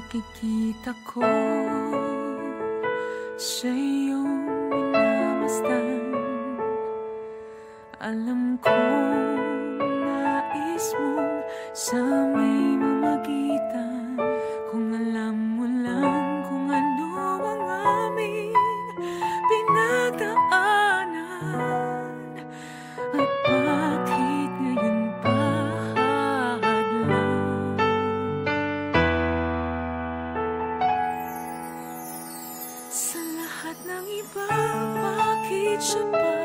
nakikita ko sa iyong minamasdan. Alam kong nais mong sa may mamagitan. Kung alam mo lang kung ano ang aming pinagdaanan, at bakit ngayon pa hadlang. Sa lahat ng iba, bakit siya pa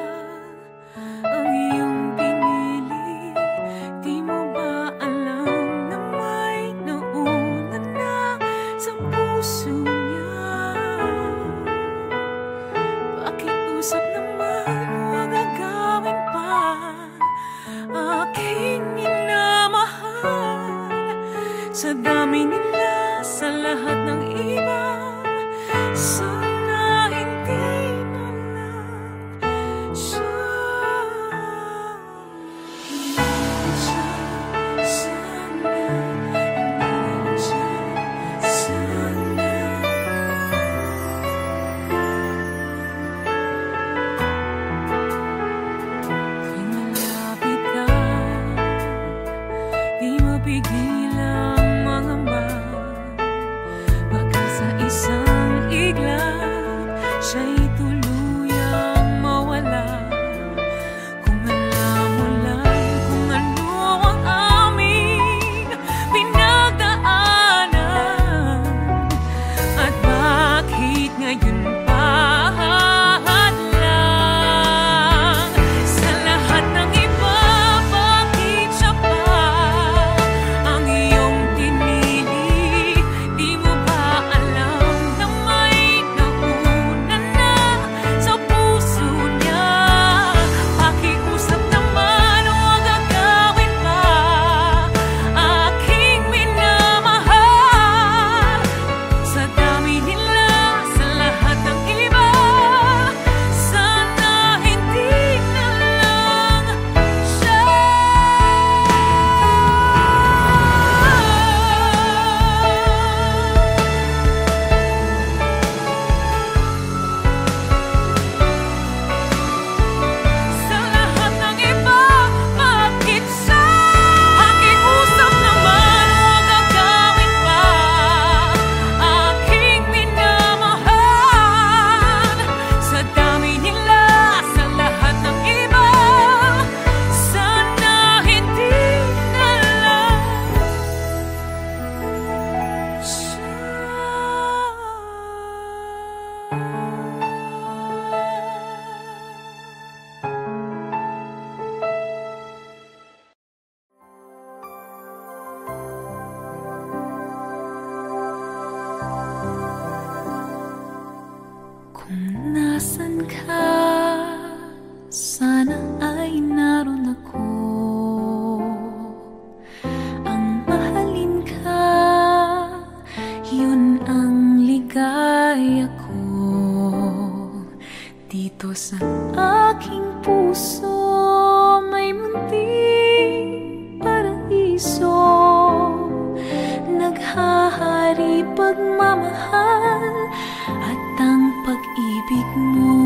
ang iyong pinili? Di mo ba alam na may nauna na sa puso niya? Pakiusap naman, huwag agawin pa aking minamahal. Sa dami nila, sa lahat ng iba, sana hindi na lang siya. Pigil ang mga baka sa isang iglap siya'y tuluyang mawala. Kung alam mo lang kung ano ang aming pinagdaanan, at bakit ngayon pa hadlang. Sa lahat ng iba, bakit siya pa ang iyong pinili? Di mo ba alam na may nauna na sa puso niya? Pakiusap naman, huwag agawin pa aking minamahal. Sa dami nila, sa lahat ng iba, sana hindi na lang siya. Sa lahat ng iba, bakit siya? Pakiusap naman, huwag agawin pa aking minamahal. Sa dami nila, sa lahat ng iba, sana hindi na lang siya. Kung nasan ka, sana ay naroon ako. Ang mahalin ka, yun ang ligaya ko. Dito sa aking puso, may munting paraiso. Naghahari pagmamahal at ang pag-ibig mo.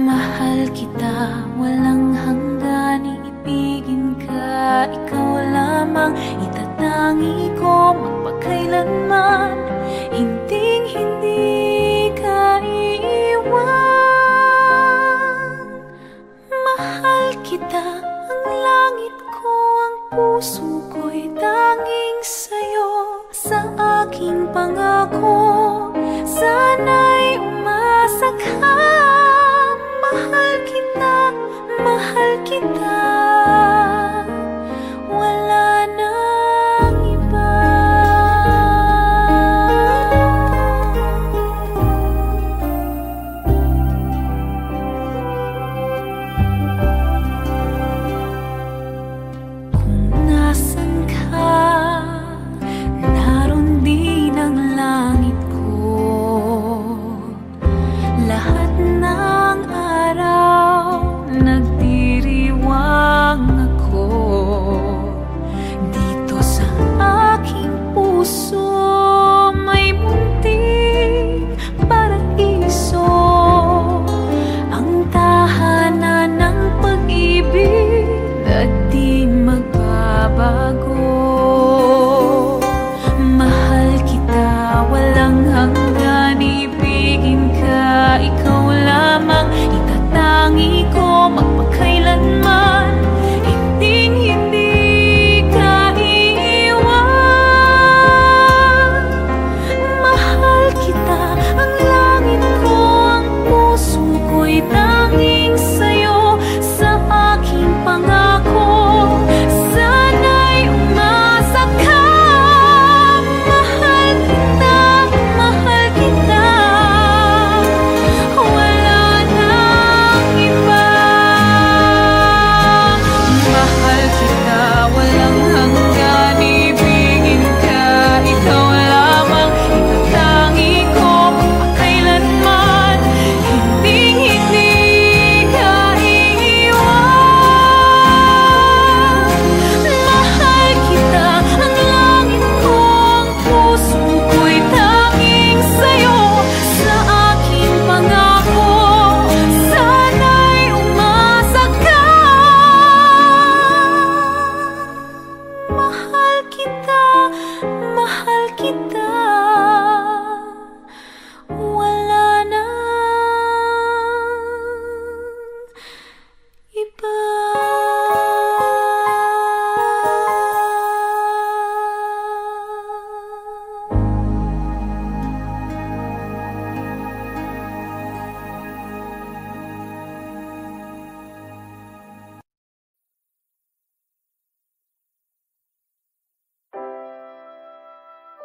Mahal kita, walang hanggan, iibigin ka. Ikaw lamang itatangi ko magpakailanman. Hinding-hindi ka iiwan. Mahal kita, ang langit ko, ang puso ko'y tanging sa'yo. Sa aking pangako, sana'y umasa ka. Mahal kita, mahal kita, wala nang iba.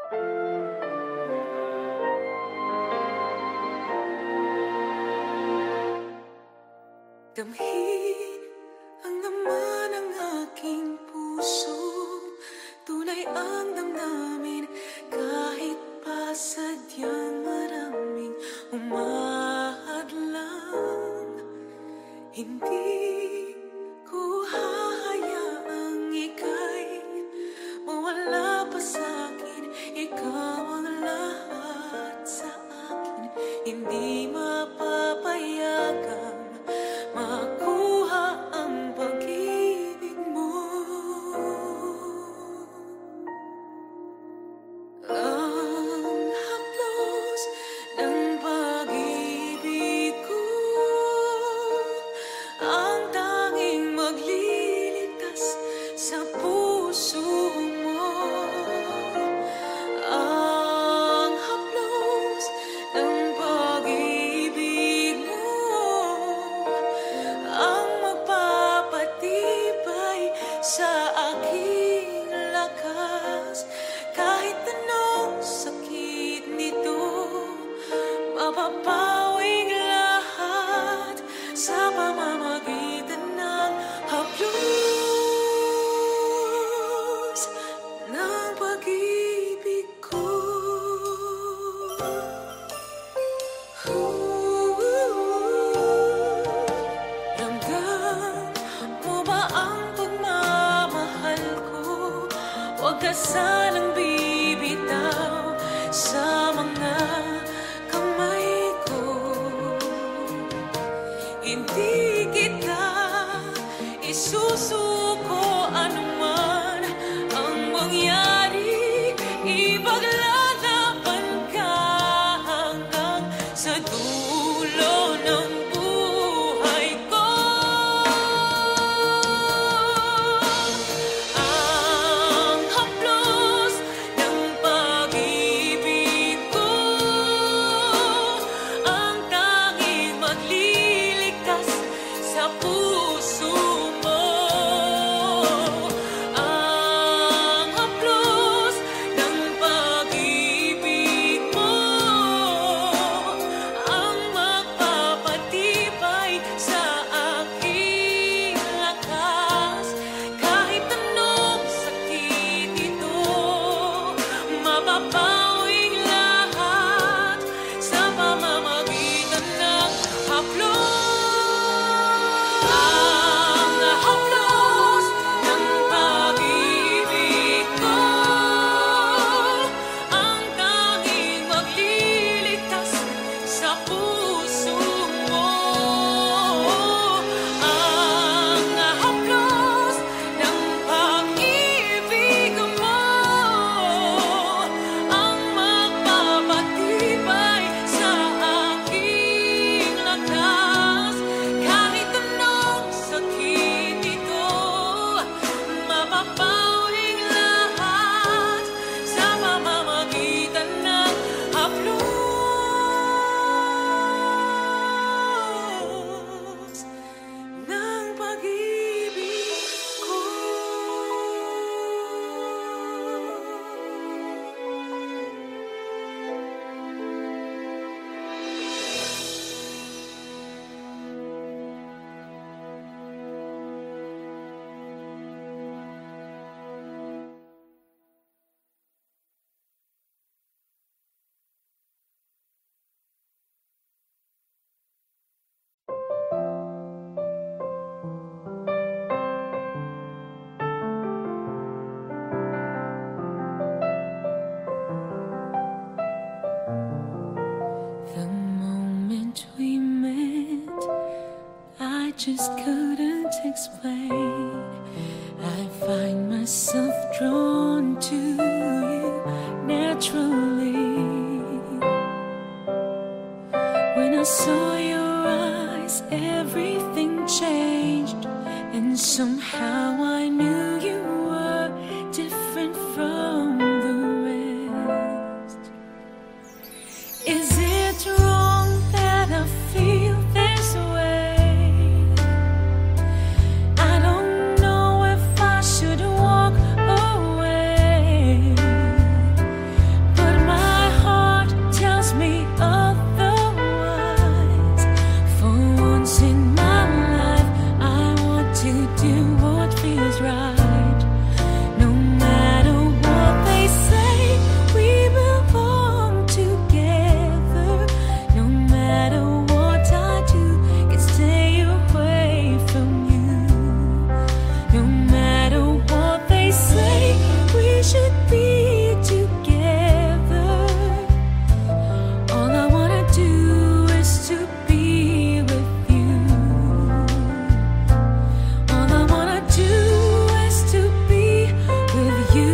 Damhin ang laman ng aking puso, tunay ang damdamin kahit pa sadyang maraming umahadlang. Hindi ko hahayaang ika'y mawala pa sa'kin. Ikaw ang lahat sa akin, hindi mapapayagang makuha ang pag-ibig mo. Ang haplos ng pag-ibig ko, ang tanging magliligtas sa puso mo. Ang haplos ng pag-ibig mo, ang magpapatibay sa aking lakas. Kahit anong sakit nito, mapapawing lahat sa pamamagitan ng haplos ng pag-ibig ko. Ramdam mo ba ang pagmamahal ko? Huwag ka sanang bibitaw sa mga kamay ko. Hindi kita isusuko anuman ang mangyari. Ipaglalaban ka hanggang sa dulo ng buhay ko. Ang haplos ng pag-ibig ko, ang tanging magliligtas sa puso mo. Ang haplos ng pag-ibig mo, ang magpapatibay sa aking lakas. Kahit anong sakit ito, mapapawing lahat sa pamamagitan ng haplos. Ang haplos ng pag-ibig ko, ang tanging magliligtas sa puso mo. Ang haplos ng pag-ibig mo, ang magpapatibay sa aking lakas. Kahit anong sakit ito, mapapawing lahat sa pamamagitan ng haplos ng pag-ibig ko. The moment we met, I just couldn't explain. I find myself drawn to you naturally. When I saw your eyes, everything changed, and somehow I knew you were different from the rest. Is it wrong that I feel this way? I don't know if I should walk away, feels right. No matter what they say, we belong together. No matter what I do, can stay away from you. No matter what they say, we should be together. All I wanna do is to be with you. All I wanna do is to be with you.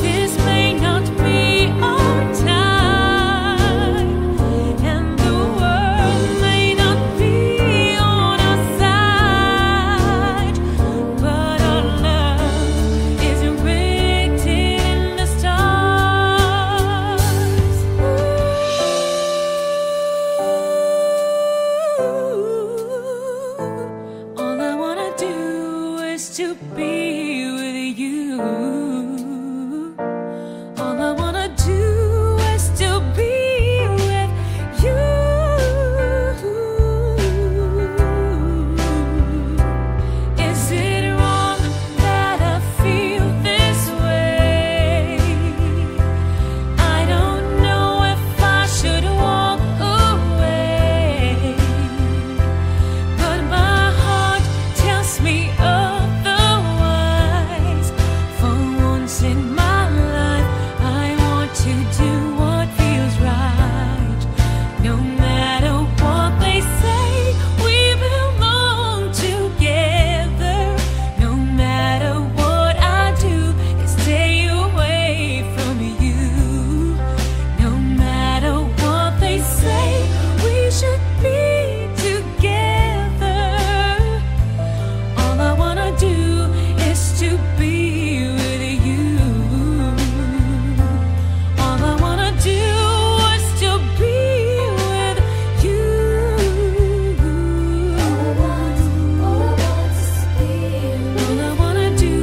This may not be our time, and the world may not be on our side, but our love is written in the stars. All I wanna do is to be with you. All I wanna do is to be with you. Is it wrong that I feel this way? I don't know if I should walk away, but my heart tells me otherwise. For once in my life, I want to do what feels right. No matter what they say, we belong together. No matter what I do, can stay away from you. No matter what they say, we should be together. All I wanna do is to be with you. All I wanna do is to be with you. All I wanna do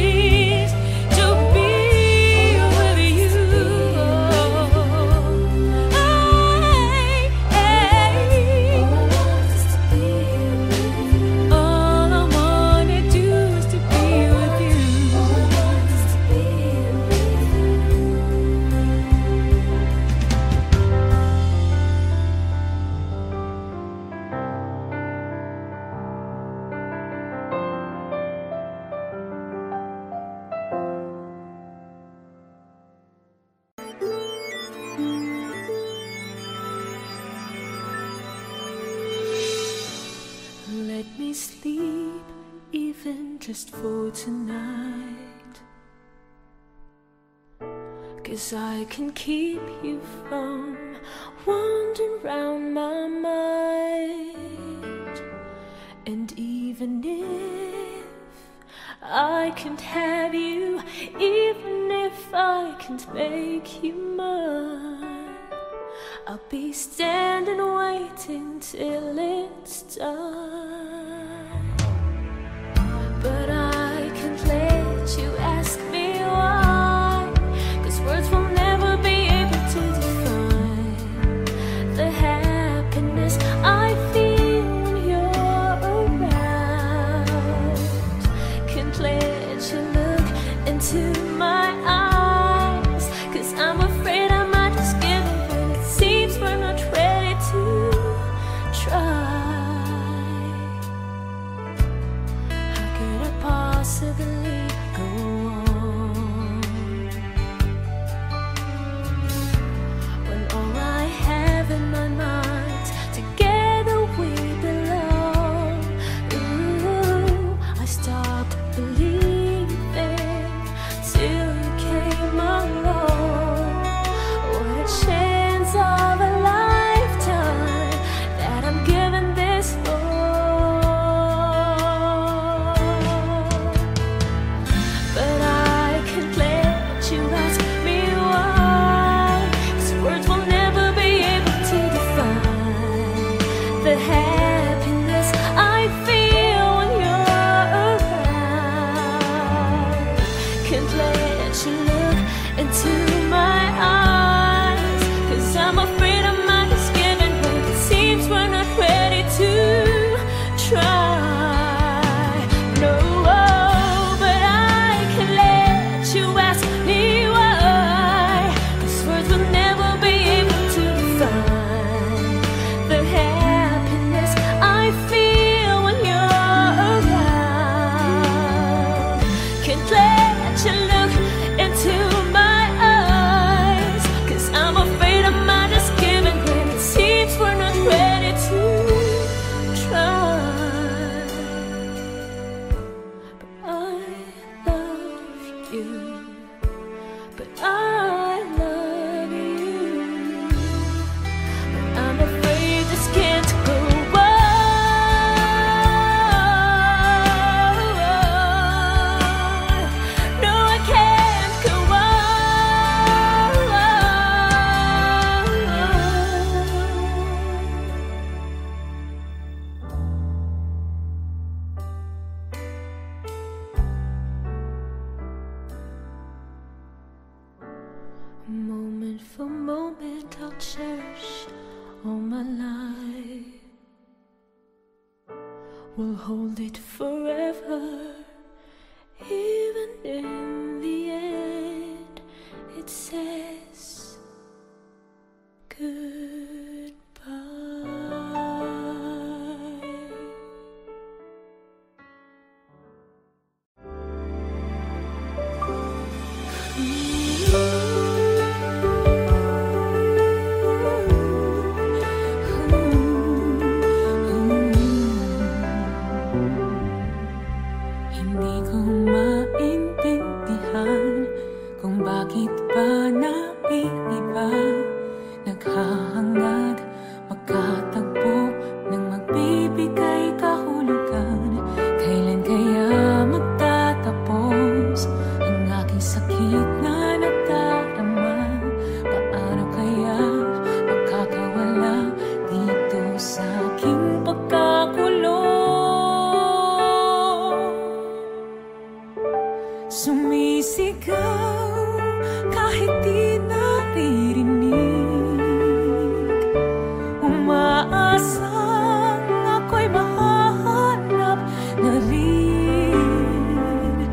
is to be with you. All I wanna do is to be with you. Let me sleep, even just for tonight, 'cause I can keep you from wandering round my mind. And even if I can't have you, even if I can't make you mine, I'll be standing waiting till it's done. But I can't let you ask me why, 'cause words will never be able to define the happiness I feel when you're around. Can't let you look into my eyes, 'cause I'm afraid I might just give up when it seems we're not ready to try. a moment I'll cherish all my life. We'll hold it forever, even in the end it says goodbye. Hindi ko maintindihan kung bakit ba naiiba, naghahangad magkatagpo ng magbibigay kahulugan. Kailan kaya magtatapos ang aking sakit na nadarama? Paano kaya makakawala dito sa aking pagkakulong? Sumisigaw kahit di naririnig, umaasang ako'y mahahanap na rin.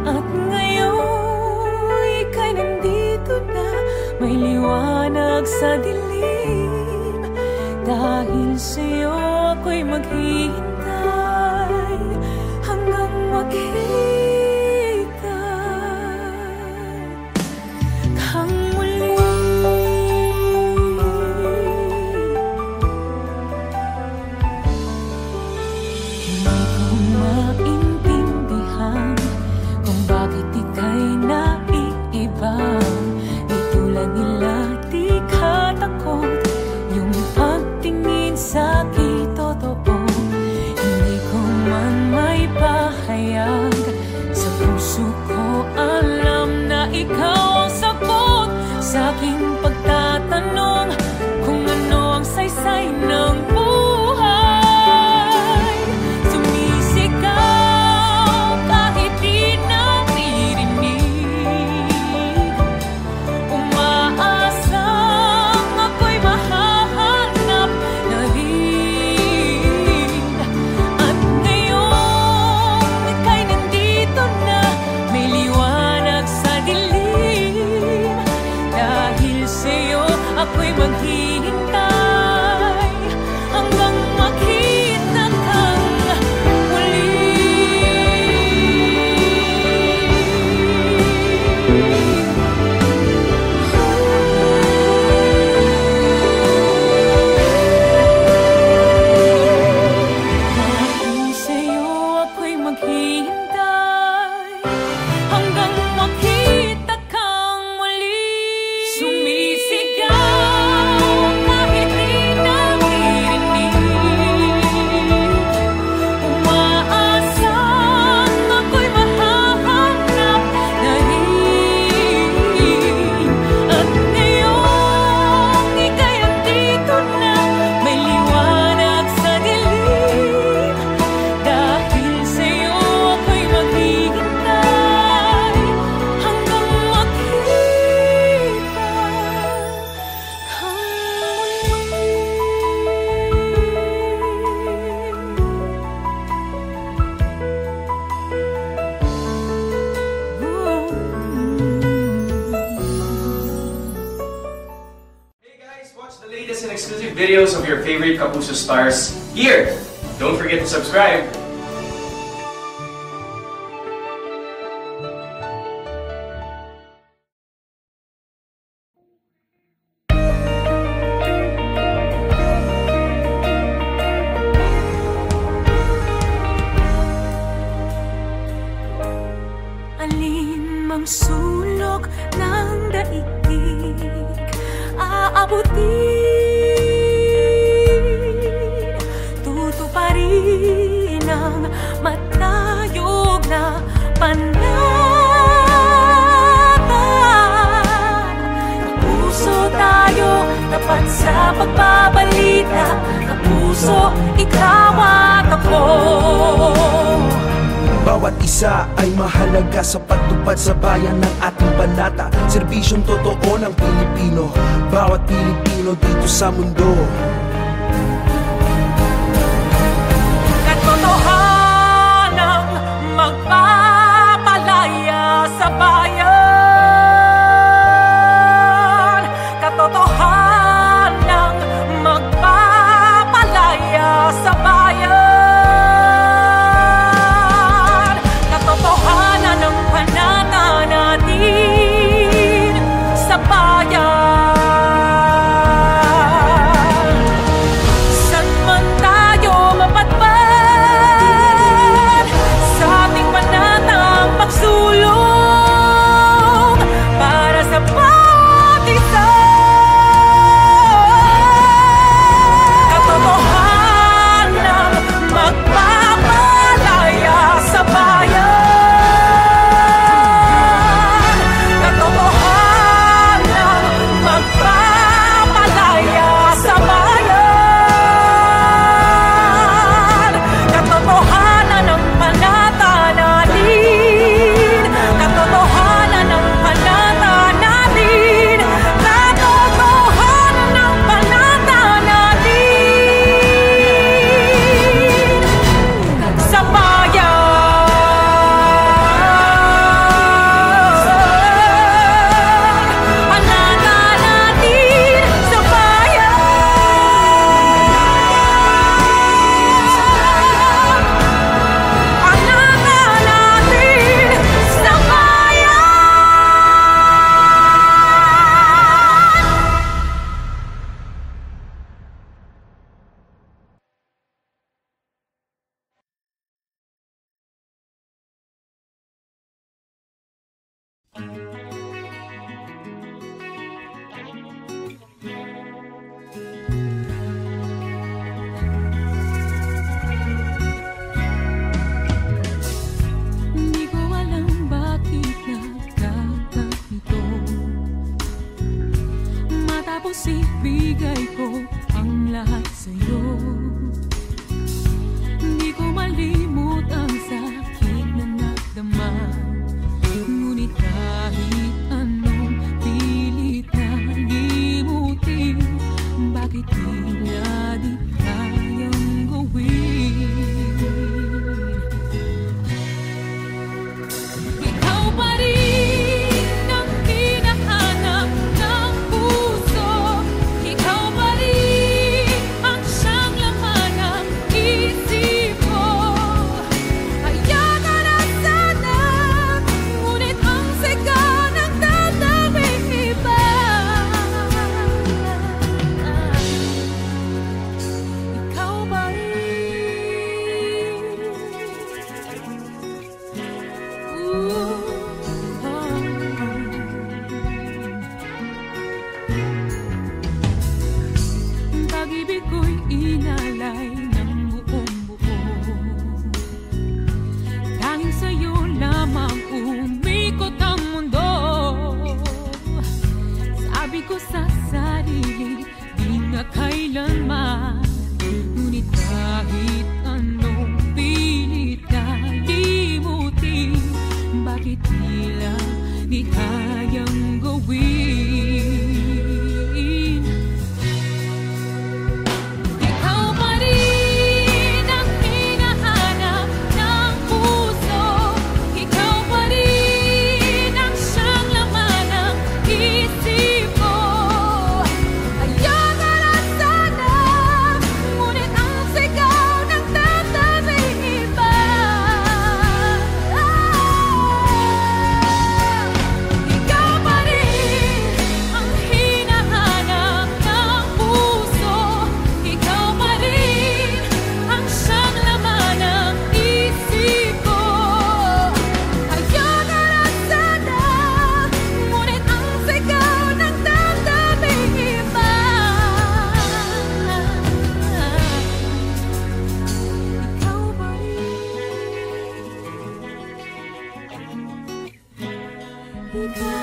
At ngayon ika'y nandito na, may liwanag sa dilim. Dahil sa'yo ako'y maghihintay hanggang maghihintay. Sa aking pagtatanong kung ano ang saysay ng buhay, sumisigaw kahit di naririnig, umaasang ako'y mahahanap na rin. At ngayon ika'y nandito na, may liwanag sa dilim. Dahil sa'yo ako'y maghihintay hanggang makita kang muli. Dahil sa'yo ako'y maghihintay hanggang makita kang muli. Sumisigaw kahit di naririnig, umaasang ako'y mahahanap na rin. At ngayon ika'y andito na, may liwanag sa dilim. Dahil sa'yo ako'y maghihintay hanggang makita Hey guys, watch the latest and exclusive videos of your favorite Kapuso stars here. Don't forget to subscribe. Alin mang sulok ng daigdig aabutin, tutuparin ang matayog na pananapan. Kapuso tayo, tapat sa pagbabalita. Kapuso, ikaw at ako. Bawat isa ay mahalaga sa pagtupad sa bayan ng ating banata. Serbisyong totoo ng Pilipino, bawat Pilipino dito sa mundo. Katotohanang magpapalaya sa bayan. Katotohanang magpapalaya sa bayan. Katotohanan ng panata natin sa bayan. Saan man tayo mapadpad sa ating panatang pagsulong para sa bawat isa. Katotohanang magpapalaya sa bayan. Katotohanang magpapalaya sa bayan. Katotohanan ng panata natin. Katotohanan ng panata natin. Katotohanan ng panata natin sa bayan. Panata natin sa bayan. Panata natin sa bayan. Hindi ko alam bakit nagkaganito. Matapos ibigay ko ang lahat sa'yo, hindi ko malimot ang sakit na nadama. Ngunit kahit anong pilit na limutin, bakit tila di kayang gawin? Ikaw pa rin ang hinahanap ng puso. Ikaw pa rin ang siyang laman ng isip ko. Hayaan ka na sana, ngunit ang sigaw ng damdamin iba. Ikaw pa rin. Pag-ibig ko'y inalay ng buong buo. Tanging sa'yo lamang umikot ang mundo. Sabi ko sa sarili, di na kailanman. Ngunit kahit anong pilit na limutin, bakit tila di kayang gawin? Ikaw pa rin ang hinahanap ng puso. Ikaw pa rin ang siyang laman ng isip ko. Hayaan ka na sana, ngunit ang sigaw ng damdamin iba. Ikaw pa rin ang hinahanap ng puso. Ikaw pa rin ang siyang laman ng isip ko. Hayaan ka na sana, ngunit ang sigaw ng damdamin iba. Ikaw pa rin. Ikaw.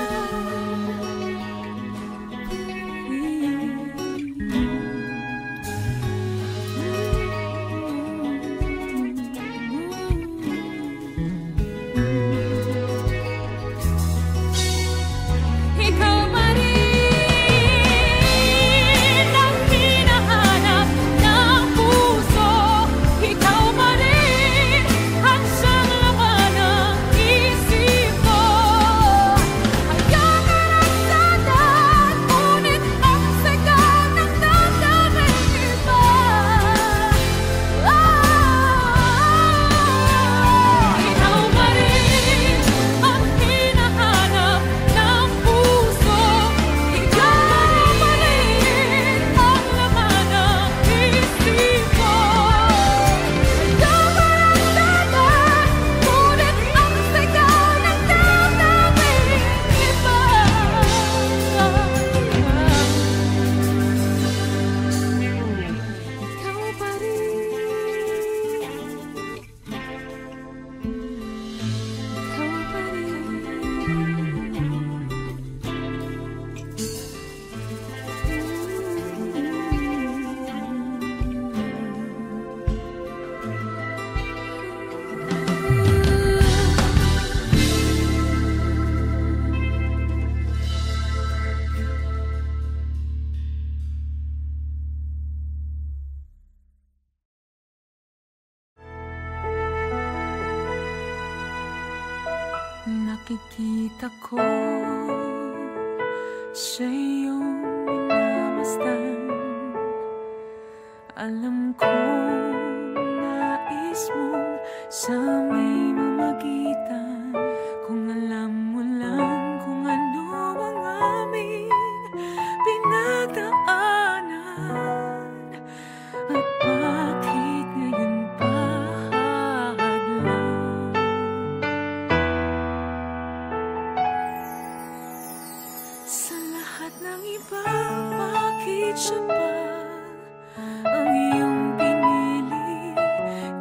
nakikita ko sa iyong minamasdan. Alam kong nais mong sa may mamagitan. Kung alam mo lang kung ano ang aming pinagdaanan, at bakit ngayon pa hadlang. Sa lahat ng iba, bakit siya pa ang iyong pinili?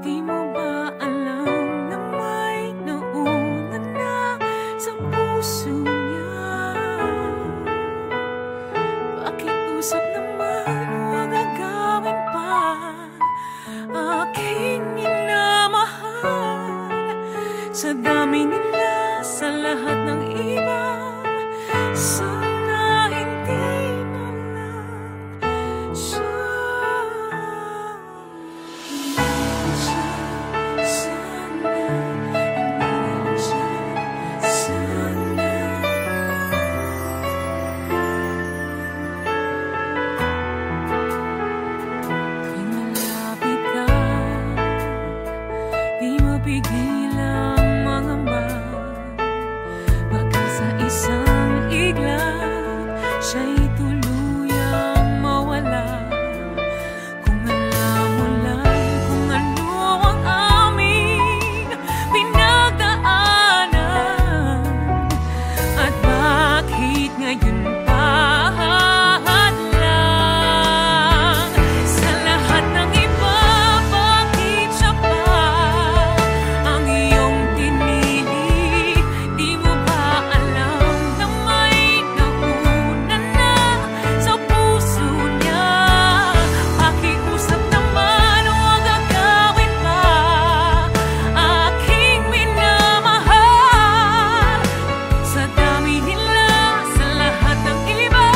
Di mo ba alam na may nauna na sa puso niya? Pakiusap naman, huwag agawin pa aking minamahal. Sa dami nila, sa lahat ng iba, sana hindi na lang siya. Sana hindi siya. Sana kung malapit ka, di mapigil ang mangamba. Baka sa isang iglap, siya'y tuluyang mawala. Kung alam mo lang kung ano ang aming pinagdaanan, at bakit ngayon pa hadlang. Sa lahat ng iba, bakit siya pa ang iyong pinili? Di mo ba alam na may nauna na sa puso niya? Pakiusap naman, huwag agawin pa aking minamahal. Sa dami nila, sa lahat ng iba,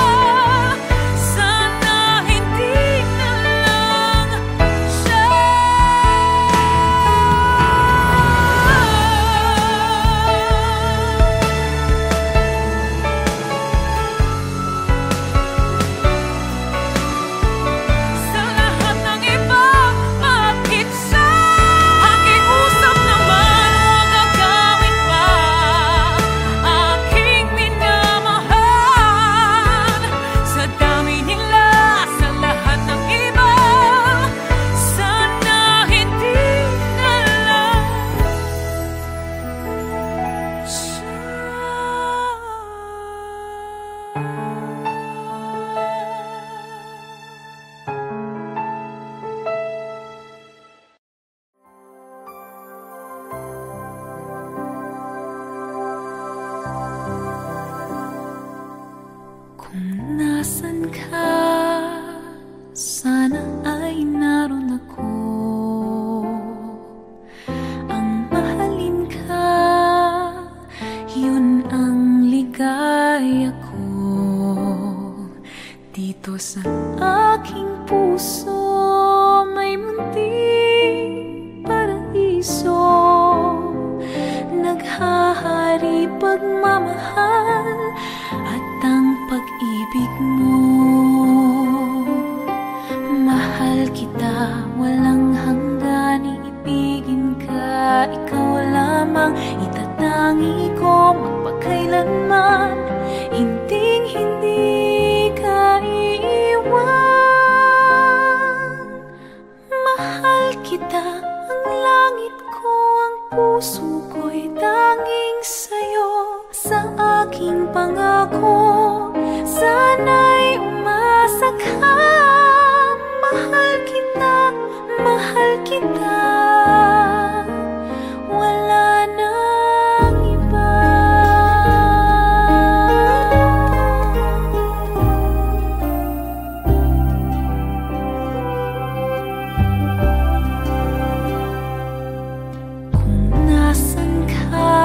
sana hindi na lang siya. Sa lahat ng iba, bakit siya? Pakiusap naman, huwag agawin pa aking minamahal. Sa dami nila, sa lahat ng iba, sana hindi na lang Kung nasan ka, sana ay naroon ako. Ang mahalin ka, yun ang ligaya ko. Dito sa aking puso, may munting paraiso. Naghahari pagmamahal at ang pag-ibig mo. Mahal kita, walang hanggan, iibigin ka. Ikaw lamang itatangi ko magpakailanman. Hinding-hindi ka iiwan. Mahal kita, ang langit ko, ang puso ko'y tanging sa'yo. Sa aking pangako, sana'y umasa ka. Mahal kita, mahal kita. Wala nang iba. Kung nasan ka,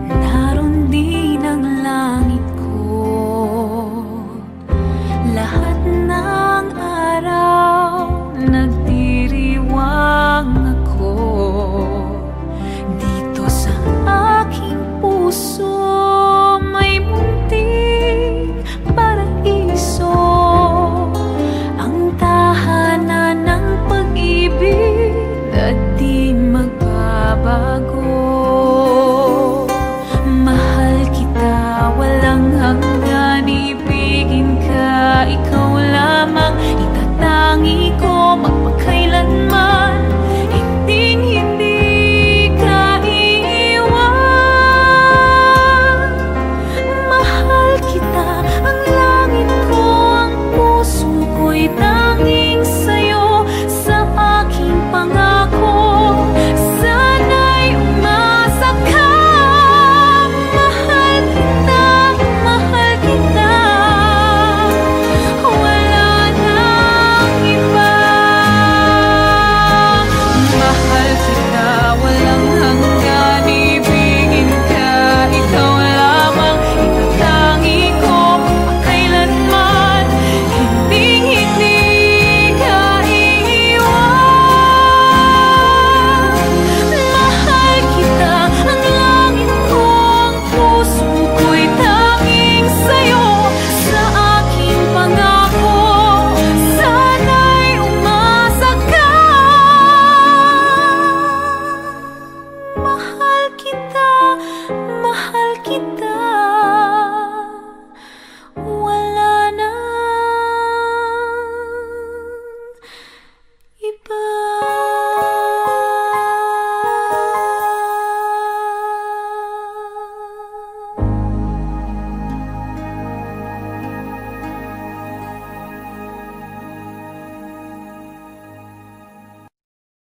naroon din ang langit ko. Lahat ng araw nagdiriwang bago